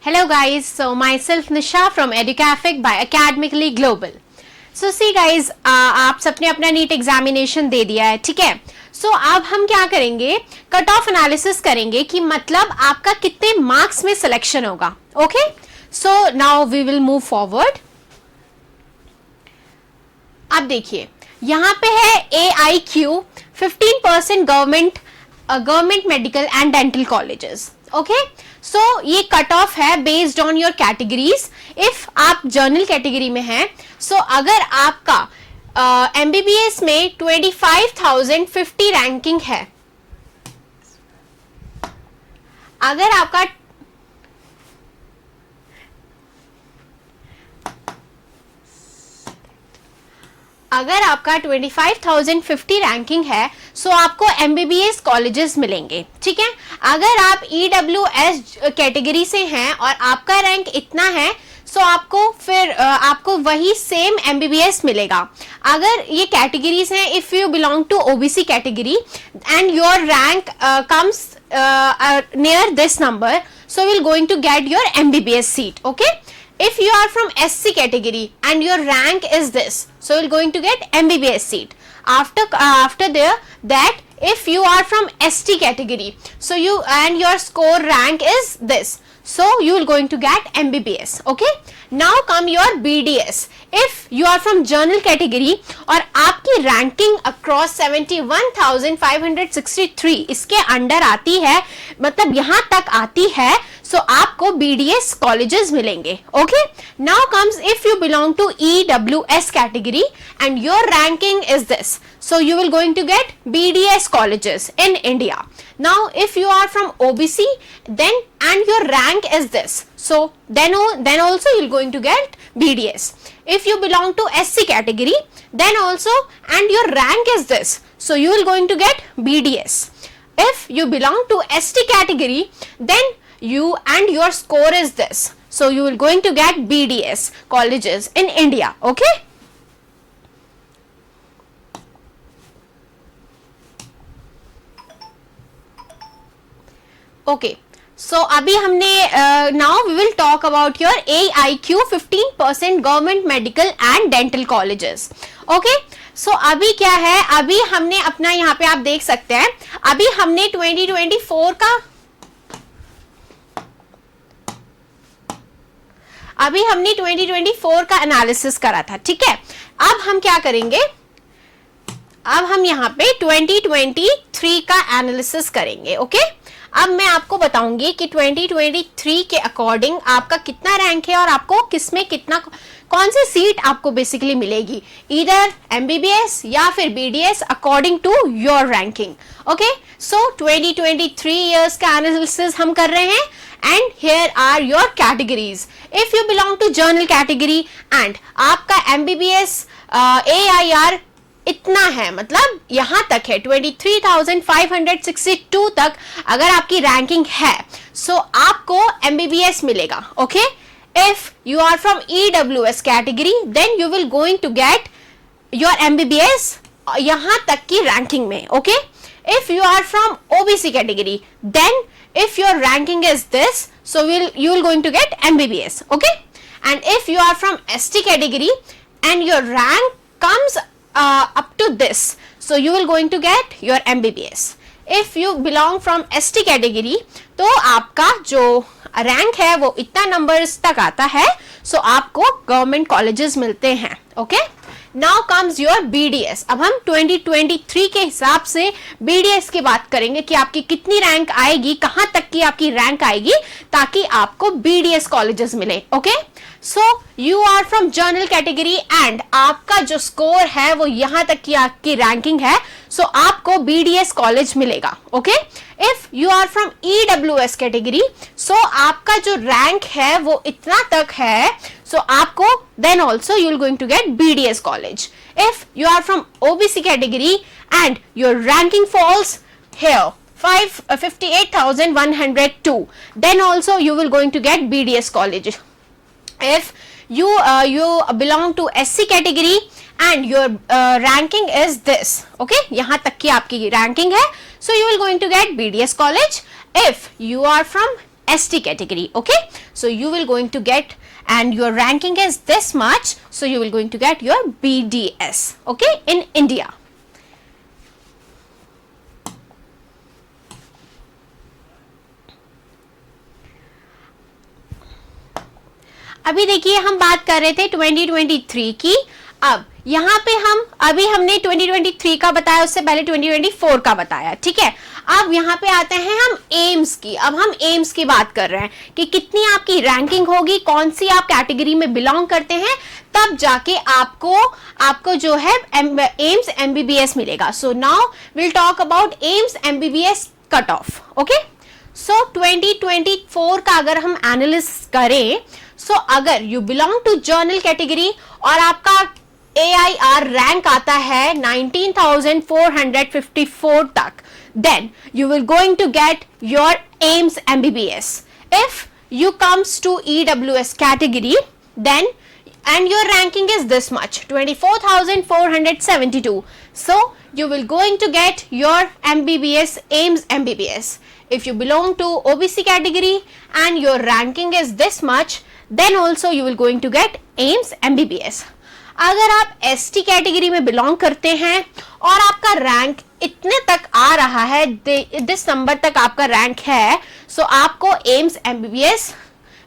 Hello guys, so myself Nisha from Educafic by Academically Global. So see guys, आप सबने अपना NEET examination दे दिया है, ठीक है. सो अब हम क्या करेंगे, कट ऑफ एनालिसिस करेंगे कि मतलब आपका कितने मार्क्स में सिलेक्शन होगा. Okay, so now we will move forward. अब देखिए यहाँ पे है AIQ 15% government medical and dental colleges. Okay, so ये कट ऑफ है based on your categories. If आप जर्नल कैटेगरी में हैं, सो अगर आपका MBBS में 25,050 रैंकिंग है, अगर आपका अगर आपका 25,050 रैंकिंग है, सो आपको MBBS कॉलेजेस मिलेंगे, ठीक है. अगर आप EWS कैटेगरी से हैं और आपका रैंक इतना है, सो आपको वही सेम MBBS मिलेगा. अगर ये कैटेगरीज हैं, if you belong to OBC category and your rank comes near this number, so you're going to get your MBBS seat. Okay, if you are from SC category and your rank is this, so you're going to get MBBS seat. After that, if you are from ST category, so your score rank is this, so you will going to get MBBS. Okay, now come your BDS. If you are from journal category और आपकी ranking across 71,563 इसके under आती है, मतलब यहाँ तक आती है, सो आपको BDS कॉलेजेस मिलेंगे. Okay, now comes if you belong to EWS category and your ranking is this, so you will going to get BDS colleges in India. Now if you are from OBC then and your rank is this, so then also you're going to get BDS. If you belong to SC category then also and your rank is this, so you will going to get BDS. If you belong to ST category then you and your score is this, so you will going to get BDS colleges in India. Okay, okay, so अभी हमने now we will talk about your AIQ 15% government medical and dental colleges. Okay, so अभी क्या है, अभी हमने अपना यहाँ पे आप देख सकते हैं, अभी हमने 2024 का एनालिसिस करा था, ठीक है. अब हम क्या करेंगे, अब हम यहाँ पे 2023 का एनालिसिस करेंगे. ओके, अब मैं आपको बताऊंगी कि 2023 के अकॉर्डिंग आपका कितना रैंक है और आपको किसमें कितना, कौन सी सीट आपको बेसिकली मिलेगी, इधर MBBS या फिर BDS according to your ranking. Okay, so 2023 years का एनालिसिस हम कर रहे हैं and here are your categories. If you belong to general category and आपका MBBS AIR इतना है, मतलब यहां तक है 23,562 तक अगर आपकी रैंकिंग है, सो आपको MBBS मिलेगा. Okay, if you are from EWS category then you will going to get your MBBS यहां तक की रैंकिंग में. Okay, if you are from OBC category then if your ranking is this, so you will going to get MBBS. Okay, and if you are from ST category and your rank comes up to this, so you will going to get your MBBS. If you belong from ST category, तो आपका जो rank है वो इतना numbers तक आता है, so आपको गवर्नमेंट कॉलेजेस मिलते हैं. Okay, now comes your BDS. अब हम 2023 के हिसाब से BDS की बात करेंगे कि आपकी कितनी रैंक आएगी, कहां तक की आपकी रैंक आएगी ताकि आपको BDS कॉलेजेस मिले. Okay, so you are from general category and आपका जो स्कोर है वो यहां तक की आपकी रैंकिंग है, सो आपको BDS कॉलेज मिलेगा. Okay, if you are from EWS category, so आपका जो रैंक है वो इतना तक है, so आपको then also you are going to get BDS college. If you are from OBC category and your ranking falls here 58,102, then also you will going to get BDS college. If you belong to SC category and your ranking is this, okay, यहाँ तक की आपकी ranking है, so you will going to get BDS college. If you are from ST category. Okay, so you will going to get, and your ranking is this much, so you will going to get your BDS, okay, in India. अभी देखिए हम बात कर रहे थे 2023 की, अब यहाँ पे अभी हमने 2023 का बताया, उससे पहले 2024 का बताया, ठीक है। अब यहाँ पे आते हैं हम एम्स की, अब हम एम्स की बात कर रहे हैं कि कितनी आपकी रैंकिंग होगी, कौन सी आप कैटेगरी में बिलोंग करते हैं, तब जाके आपको जो है एम्स MBBS मिलेगा। So now will talk about AIIMS MBBS cut off, okay. So 2024 का अगर हम एनालिसिस करें, सो अगर you belong to general category और आपका AIR रैंक आता है 19,454 तक, then you will going to get your AIMS MBBS. If you comes to EWS category, then and your ranking is this much, 24,472. So you will going to get your MBBS AIMS MBBS. If you belong to OBC category and your ranking is this much, then also you will going to get AIMS MBBS. अगर आप ST category में belong करते हैं और आपका rank इतने तक आ रहा है, दिस नंबर तक आपका रैंक है, सो आपको एम्स MBBS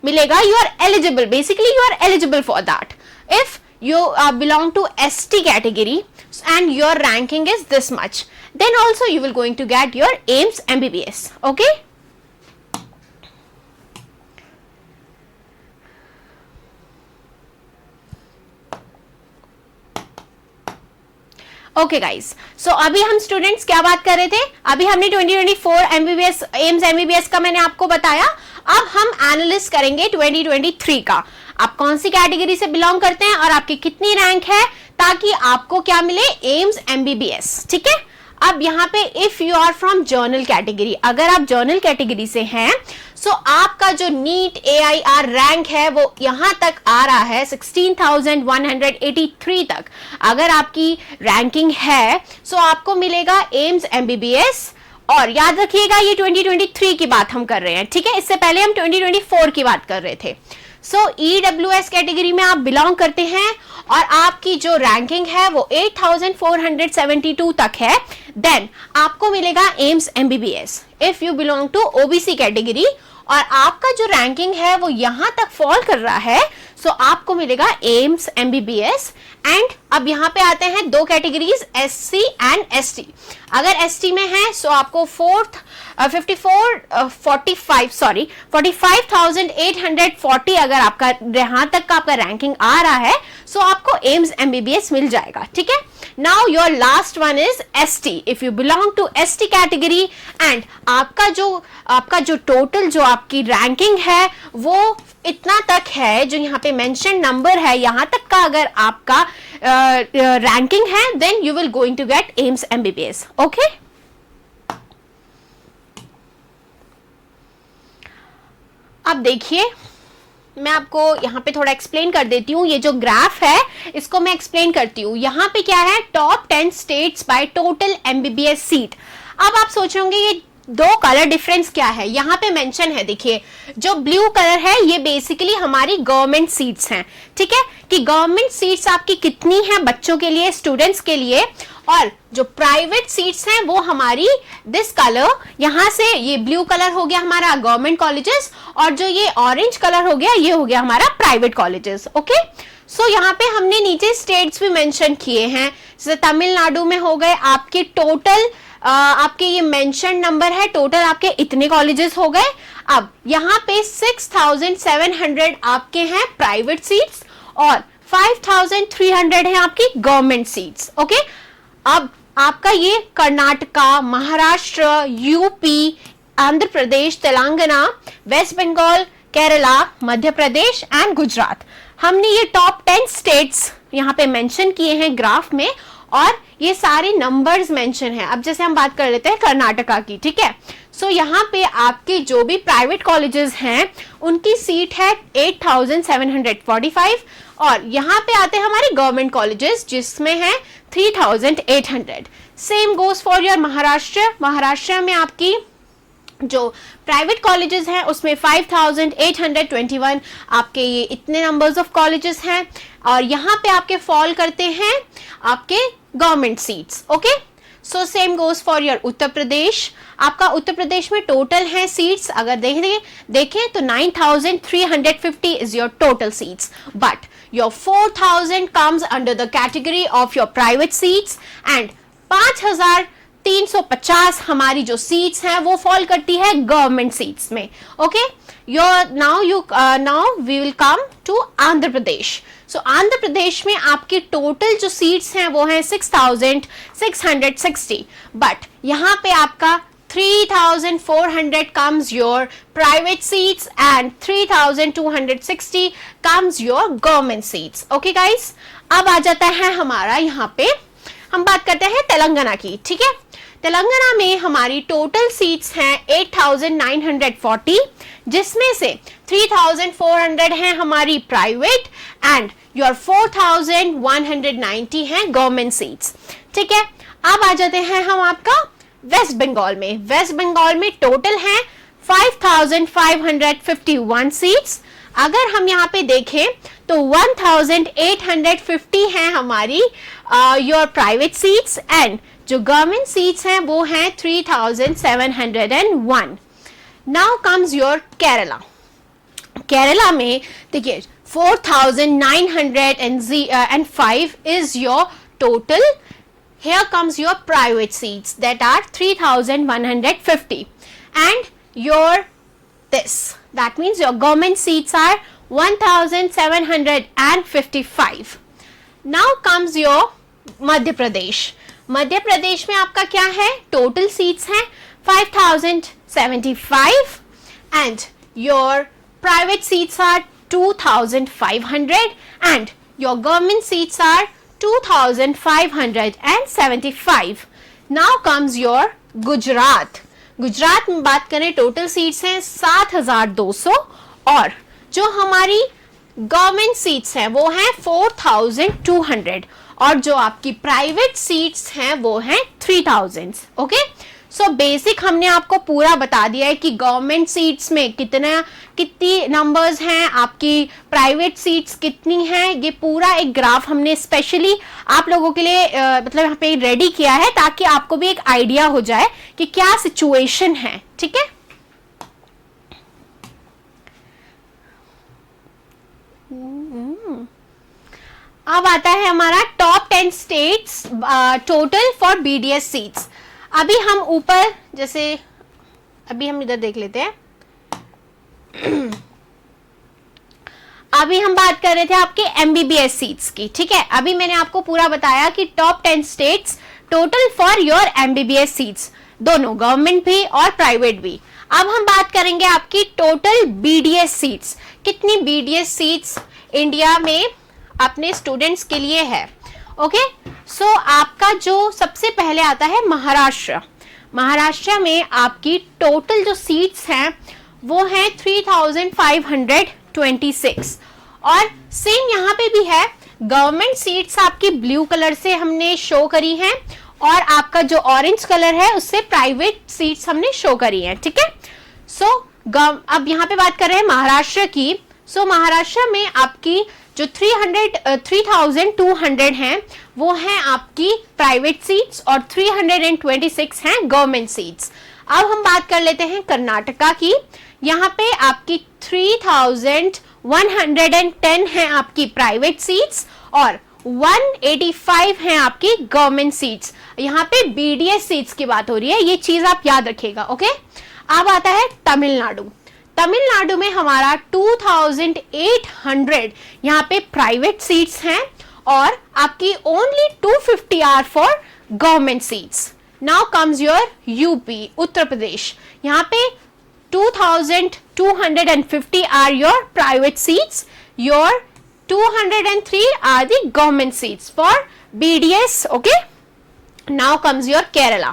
मिलेगा। You are eligible, basically you are eligible for that if you belong to ST category and your ranking is this much, then also you will going to get your AIMS MBBS, okay. Okay guys, so अभी हम students क्या बात कर रहे थे, अभी हमने 2024 MBBS AIIMS MBBS का मैंने आपको बताया। अब हम एनालिसिस करेंगे 2023 का, आप कौन सी कैटेगरी से बिलोंग करते हैं और आपकी कितनी रैंक है, ताकि आपको क्या मिले, एम्स MBBS, ठीक है। अब यहाँ पे if you are from general category, अगर आप जर्नल कैटेगरी से हैं, सो आपका जो नीट AIR रैंक है वो यहाँ तक आ रहा है 16,183 तक। अगर आपकी रैंकिंग है, सो आपको मिलेगा एम्स MBBS। और याद रखिएगा ये 2023 की बात हम कर रहे हैं, ठीक है, इससे पहले हम 2024 की बात कर रहे थे। सो EWS कैटेगरी में आप बिलोंग करते हैं और आपकी जो रैंकिंग है वो 8,472 तक है, देन आपको मिलेगा AIIMS MBBS। If you belong to OBC category और आपका जो रैंकिंग है वो यहां तक फॉल कर रहा है, सो आपको मिलेगा एम्स MBBS। एंड अब यहाँ पे आते हैं दो कैटेगरीज, SC एंड ST। अगर ST में है सो आपको 45,840 अगर आपका यहाँ तक का आपका रैंकिंग आ रहा है, सो आपको एम्स MBBS मिल जाएगा, ठीक है। Now your last one is ST। If you belong to ST category and आपका जो टोटल जो आपकी रैंकिंग है वो इतना तक है, जो यहाँ पे मेंशन नंबर है यहाँ तक का अगर आपका रैंकिंग है, then you will going to get AIIMS MBBS, okay. अब देखिए मैं आपको यहाँ पे थोड़ा एक्सप्लेन कर देती हूँ, ये जो ग्राफ है इसको मैं एक्सप्लेन करती हूँ। यहाँ पे क्या है, top 10 states by total MBBS seat. अब आप सोचोगे ये दो कलर डिफरेंस क्या है, यहाँ पे मेंशन है, देखिए जो ब्लू कलर है ये बेसिकली हमारी गवर्नमेंट सीट्स हैं, ठीक है, कि गवर्नमेंट सीट्स आपकी कितनी हैं बच्चों के लिए, स्टूडेंट्स के लिए, और जो प्राइवेट सीट्स हैं वो हमारी दिस कलर, यहाँ से ये ब्लू कलर हो गया हमारा गवर्नमेंट कॉलेजेस और जो ये ऑरेंज कलर हो गया ये हो गया हमारा प्राइवेट कॉलेजेस, ओके। सो यहाँ पे हमने नीचे स्टेट्स भी मेंशन किए हैं, जैसे तमिलनाडु में हो गए आपके टोटल आपके ये मेंशन नंबर है, टोटल आपके इतने कॉलेजेस हो गए। अब यहाँ पे 6,700 आपके हैं प्राइवेट सीट्स और 5,300 है आपकी गवर्नमेंट सीट्स, ओके। अब आपका ये कर्नाटका, महाराष्ट्र, यूपी, आंध्र प्रदेश, तेलंगाना, वेस्ट बंगाल, केरला, मध्य प्रदेश एंड गुजरात, हमने ये टॉप 10 स्टेट्स यहाँ पे मेंशन किए हैं ग्राफ में, और ये सारे नंबर्स मेंशन है। अब जैसे हम बात कर लेते हैं कर्नाटका की, ठीक है। सो यहाँ पे आपके जो भी प्राइवेट कॉलेजेस हैं उनकी सीट है 8,745 और यहाँ पे आते हैं हमारे गवर्नमेंट कॉलेजेस जिसमें है 3,800। Same goes for your Maharashtra. Maharashtra में आपकी जो प्राइवेट कॉलेजेस हैं उसमें 5821 आपके ये इतने नंबर्स ऑफ कॉलेजेस हैं, और यहाँ पे आपके फॉल करते हैं आपके government seats. Okay, so same goes for your Uttar Pradesh. आपका उत्तर प्रदेश में टोटल है सीट्स अगर देखें तो 9350 is your total seats, but your 4000 comes under the category of your private seats and 5350 हमारी जो सीट्स हैं वो फॉल करती है गवर्नमेंट सीट्स में। Okay, now we will come to Andhra Pradesh. So Andhra Pradesh में आपकी टोटल जो सीट्स हैं वो हैं 6660, बट यहाँ पे आपका 3400 comes your private seats and 3260 comes your government seats. Okay guys, अब आ जाता है हमारा यहाँ पे हम बात करते हैं तेलंगाना की। ठीक है, तेलंगाना में हमारी टोटल सीट्स हैं 8940, जिसमें से 3400 हैं हमारी प्राइवेट एंड योर 4190 हैं गवर्नमेंट सीट्स। ठीक है, अब आ जाते हैं हम आपका वेस्ट बंगाल में। वेस्ट बंगाल में टोटल हैं 5551 सीट्स। अगर हम यहाँ पे देखें तो 1850 हैं हमारी योर प्राइवेट सीट्स एंड जो गवर्नमेंट सीट्स हैं वो हैं 3701। Now comes your Kerala. Kerala में देखिए 4905 is your total. Here comes your private seats that are 3150 and your this, that means your government seats are 1755. Now comes your Madhya Pradesh. Madhya Pradesh में आपका क्या है, टोटल सीट्स हैं 5075 and your private seats are 2500 and your government seats are 2575. Now comes your Gujarat. Gujarat में बात करें total seats हैं 7200 और जो हमारी गवर्नमेंट सीट्स हैं वो हैं 4200 और जो आपकी प्राइवेट सीट्स हैं वो हैं 3000। ओके, सो बेसिक हमने आपको पूरा बता दिया है कि गवर्नमेंट सीट्स में कितनी नंबर्स हैं, आपकी प्राइवेट सीट्स कितनी हैं। ये पूरा एक ग्राफ हमने स्पेशली आप लोगों के लिए मतलब यहाँ पे रेडी किया है ताकि आपको भी एक आइडिया हो जाए कि क्या सिचुएशन है। ठीक है, अब आता है हमारा top 10 states total for BDS seats. अभी हम ऊपर जैसे अभी हम इधर देख लेते हैं। अभी हम बात कर रहे थे आपके एमबीबीएस सीट्स की। ठीक है, अभी मैंने आपको पूरा बताया कि top 10 states total for your MBBS seats, दोनों गवर्नमेंट भी और प्राइवेट भी। अब हम बात करेंगे आपकी टोटल बीडीएस सीट्स, कितनी बीडीएस सीट्स इंडिया में अपने स्टूडेंट्स के लिए है। ओके, सो आपका जो सबसे पहले आता है महाराष्ट्र। महाराष्ट्र में आपकी टोटल जो सीट्स हैं वो हैं 3526 और सेम यहाँ पे भी है। गवर्नमेंट सीट्स आपकी ब्लू कलर से हमने शो करी हैं और आपका जो ऑरेंज कलर है उससे प्राइवेट सीट्स हमने शो करी हैं। ठीक है, सो अब यहाँ पे बात कर रहे हैं महाराष्ट्र की। सो महाराष्ट्र में आपकी जो 3200 हैं वो हैं आपकी प्राइवेट सीट्स और 326 हैं गवर्नमेंट सीट्स। अब हम बात कर लेते हैं कर्नाटका की। यहाँ पे आपकी 3110 हैं आपकी प्राइवेट सीट्स और 185 हैं आपकी गवर्नमेंट सीट्स। यहाँ पे बीडीएस सीट्स की बात हो रही है, ये चीज आप याद रखिएगा। ओके, अब आता है तमिलनाडु। तमिलनाडु में हमारा 2800 यहाँ पे प्राइवेट सीट्स हैं और आपकी only 250 are for government seats. Now comes your UP, Uttar Pradesh. यहाँ पे 2250 are your private seats, your 203 are the government seats for BDS. Okay, now comes your Kerala.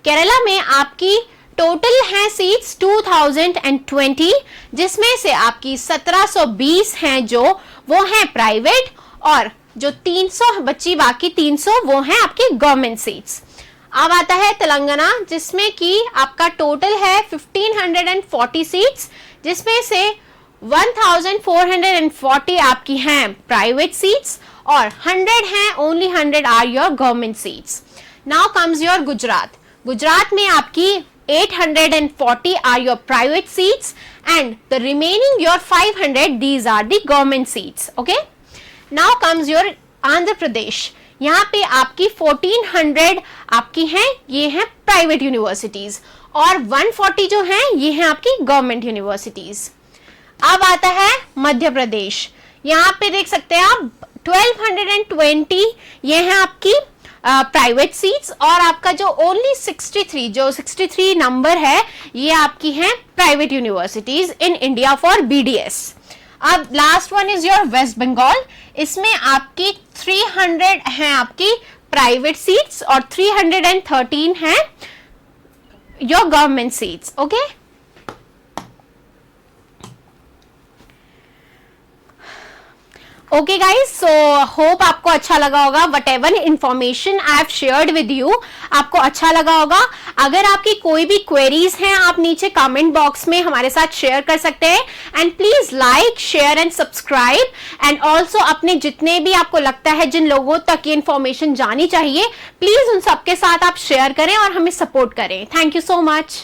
Kerala में आपकी टोटल है सीट्स 2020, जिसमें से आपकी 1720 हैं जो वो हैं प्राइवेट और जो 300 बची बाकी 300 वो हैं आपकी गवर्नमेंट सीट्स। अब आता है तेलंगाना, जिसमें कि आपका टोटल है 1540 सीट्स, जिसमें से 1440 आपकी हैं प्राइवेट सीट्स और 100 हैं, only 100 are your government seats. Now comes your Gujarat. Gujarat में आपकी 840 are your private seats and the remaining your 500 these are the government seats. Okay, now comes your Andhra Pradesh. यहाँ पे आपकी 1400 आपकी हैं, ये हैं प्राइवेट यूनिवर्सिटीज और 140 जो हैं ये हैं आपकी गवर्नमेंट यूनिवर्सिटीज. अब आता है मध्य प्रदेश. यहाँ पे देख सकते हैं आप 1220 ये हैं आपकी प्राइवेट सीट्स और आपका जो ओनली 63 नंबर है ये आपकी हैं private universities in India for BDS. अब last one is your West Bengal. इसमें आपकी 300 हैं आपकी प्राइवेट सीट्स और 313 हैं your government seats. Okay, okay guys, so hope आपको अच्छा लगा होगा. What ever information I have shared with you आपको अच्छा लगा होगा. अगर आपकी कोई भी क्वेरीज हैं आप नीचे कमेंट बॉक्स में हमारे साथ शेयर कर सकते हैं. And please like, share and subscribe. And also अपने जितने भी आपको लगता है जिन लोगों तक ये इंफॉर्मेशन जानी चाहिए, प्लीज उन सबके साथ आप शेयर करें और हमें सपोर्ट करें. Thank you so much.